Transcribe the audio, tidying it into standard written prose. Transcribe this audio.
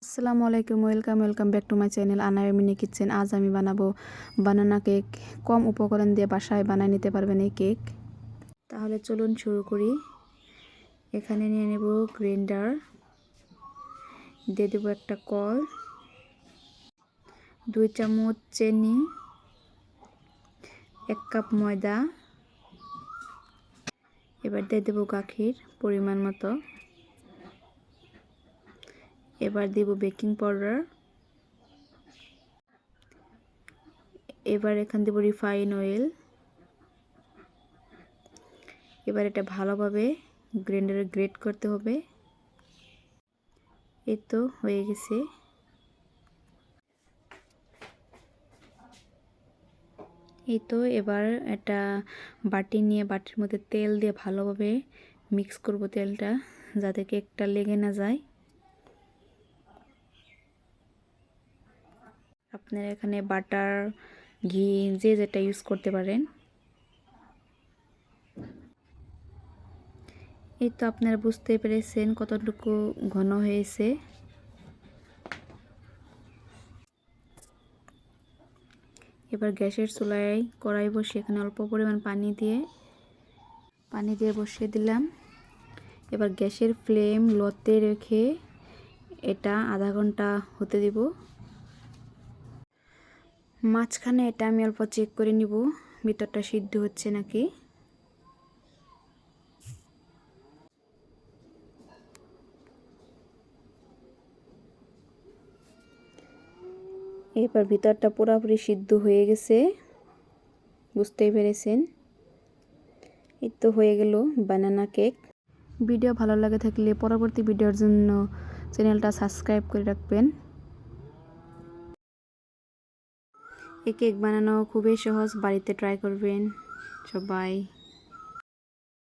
আসসালামু আলাইকুম, welcome back to my channel Anaya mini kitchen. আজ আমি বানাবো বানানা কেক। কম উপকরণ দিয়ে বাসায় বানিয়ে নিতে পারবেন এই কেক। তাহলে চলুন শুরু করি। এখানে নিয়ে নেব গ্রাইন্ডার, দিয়ে দেবো একটা কল, 2 চামচ চিনি, 1 কাপ ময়দা, এবার দিয়ে দেবো গাখির পরিমাণ মতো, এবার দেব বেকিং পাউডার, এবার এখান দেব রিফাইন অয়েল। এবার এটা ভালোভাবে গ্রাইন্ডারে গ্রেট করতে হবে। এই তো হয়ে গেছে। এই তো এবার একটা বাটি নিয়ে বাটির মধ্যে তেল দিয়ে ভালোভাবে মিক্স করব তেলটা, যাতে কেকটা লেগে না যায়। আপনারা এখানে বাটার, ঘি যে যেটা ইউজ করতে পারেন। এই তো আপনারা বুঝতে পেরেছেন কতটুকু ঘন হয়েছে। এবার গ্যাসের চুলায় কড়াই বসিয়ে এখানে অল্প পরিমাণ পানি দিয়ে বসিয়ে দিলাম। এবার গ্যাসের ফ্লেম লোতে রেখে এটা আধা ঘন্টা হতে দিব। মাঝখানে এটা আমি অল্প চেক করে নিব ভিতরটা সিদ্ধ হচ্ছে নাকি। এবার ভিতরটা পুরোপুরি সিদ্ধ হয়ে গেছে, বুঝতেই পেরেছেন। এই তো হয়ে গেল বানানা কেক। ভিডিও ভালো লাগে থাকলে পরবর্তী ভিডিওর জন্য চ্যানেলটা সাবস্ক্রাইব করে রাখবেন। এই কেক বানানো খুবই সহজ, বাড়িতে ট্রাই করবেন সবাই।